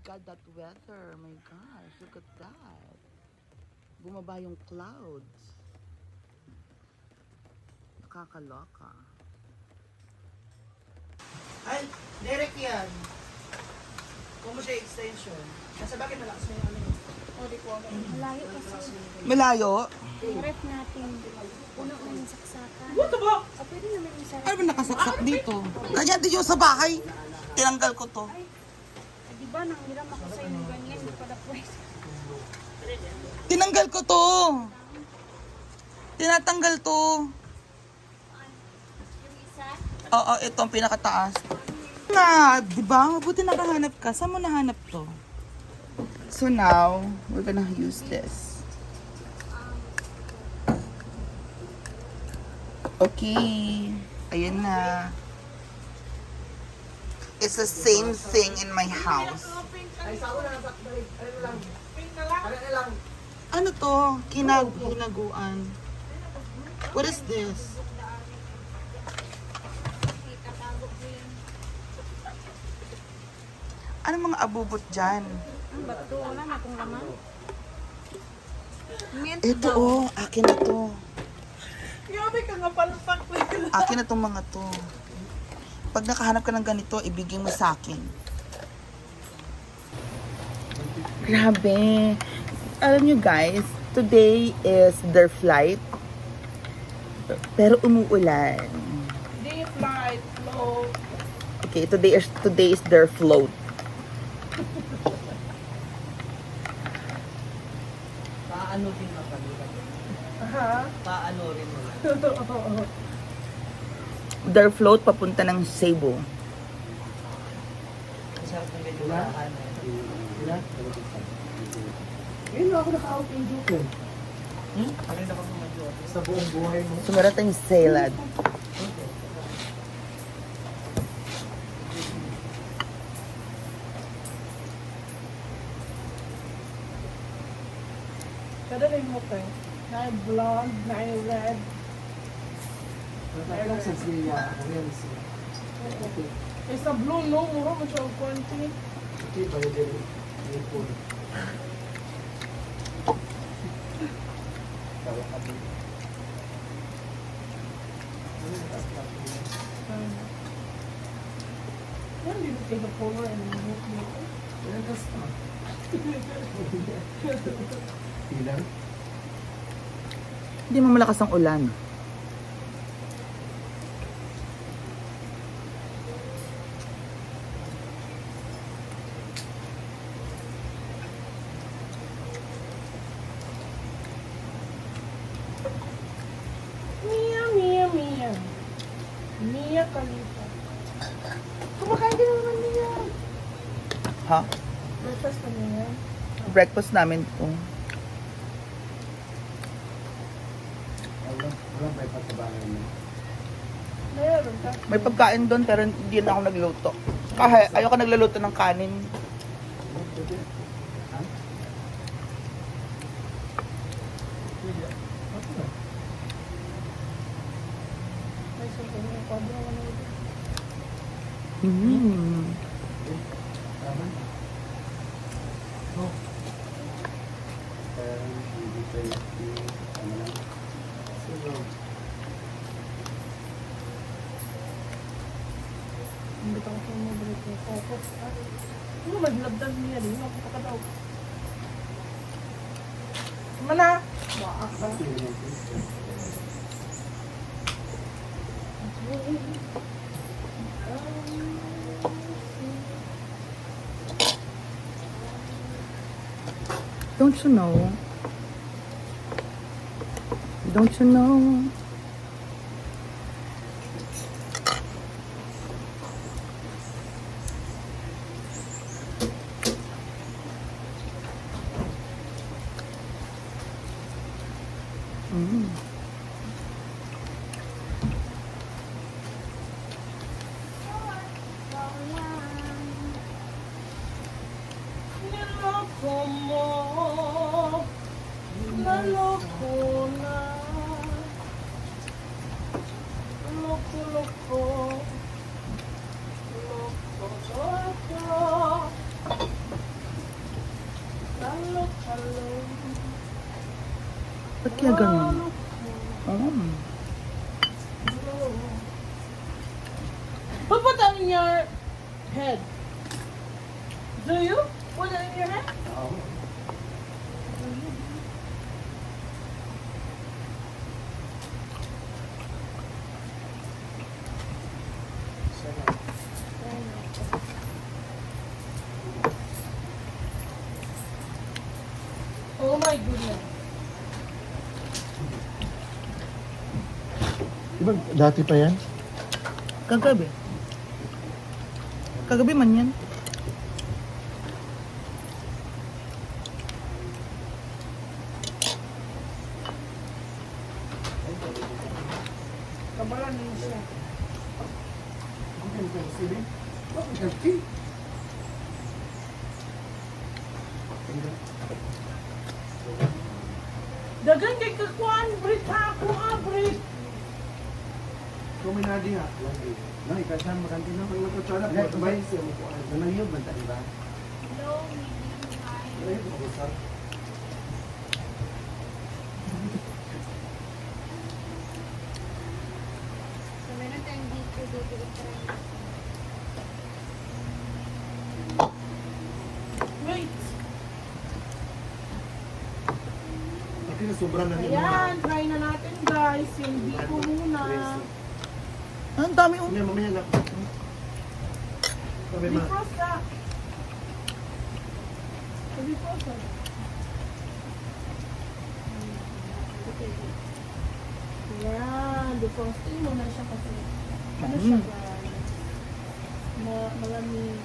God, that weather. My gosh, look at that. Bumaba yung clouds. Nakakaloka. Ay, direct yan. Kung mo siya extension. Nasa bakit malakas na yung ano yun? O, di ko ako. Malayo kasi. Malayo? Yung ref natin. Puno na yung saksakan. What the fuck? O, pwede naman yung sarap. Ano ba nakasaksak dito? Ganyan din yung sa bahay. Tinanggal ko to. Ay, di ba, nang hiram ako sa yung ganyan. Hindi pala pwede. Tinanggal ko to. Tinatanggal to. Yung isa? Oo, ito ang pinakataas. Na, di ba? Mabuti nakahanap ka. Saan mo nahanap to? So now, we're gonna use this. Okay. Ayan na. It's the same thing in my house. Ay, sa ako na balik. Ano lang? Ano na lang? Ano to? Hinaguan. What is this? Itatago ko yun. Ano mga abubot dyan? Ang bato, wala na akong laman. Mint Ito daw. oh, akin na to. Grabe ka nga palpak ko yun. Akin na tong mga to. Pag nakahanap ka ng ganito, ibigay mo sa akin. Grabe. Alam nyo guys, today is their flight. Pero umuulan. Deep light, low. Okay, today is their float. Paano din mapalitan? Ha? Paano rin mo? Their float papunta ng Cebu. Masarap na medyo makaan. Ngayon ako naka-out in Jupiter. Ano na ako medyo sa buong buhay mo? So meron tayong salad. Kada na yung mukha. Na yung blonde, na yung red. Meron sa siya. Meron siya. Eh sa blue, no? Mura mo siya ang konti. Okay, pala din. May pool. Yan, dito take a photo and move me. Yan, that's not. Ilan? Hindi mo malakas ang ulan. Mia, Mia, Mia. Mia Khalifa. Kumakain ka naman niya. Ha? Breakfast ka niya. Breakfast namin to. Walang breakfast sa bahay mo. Meron ka. May pagkain doon pero hindi na ako nagluto. Kasi ayoko nagluluto ng kanin. May sunod yung kwadro ka na ito. Mm. Hindi ka kasi mo balik yung focus. Ano maglabdan niya rin? Ako pa ka daw. Mana? Maak ka. Don't you know? Don't you know? Mm. Niloko mo. Naloko na. Loko, loko. Loko, loko. na ganun. Put that in your head. Do you? Put it in your head? Oh my goodness. Diba dati pa yan? Kagabi. Kagabi man yan. Kabalan niyo siya. Dagan kay kakuan, Brit ha ako ha, Brit. Kuminadi ha. Nang ikasan makanti na pag nagkatsala. Bay siya mo ko. Nanayog man tayo ba? Low, medium, high. Nanayog mo ko sa. So, meron tayong dito. Wait. Pati na sobra na niya. Ayan, try na natin guys. Yung biko muna. Ah, ang dami oh. Mamaya, mamaya na. Sabi ma. Defrost na. Defrost na. Ayan, defrosting mo na siya kasi. Ano siya guys? Malamig.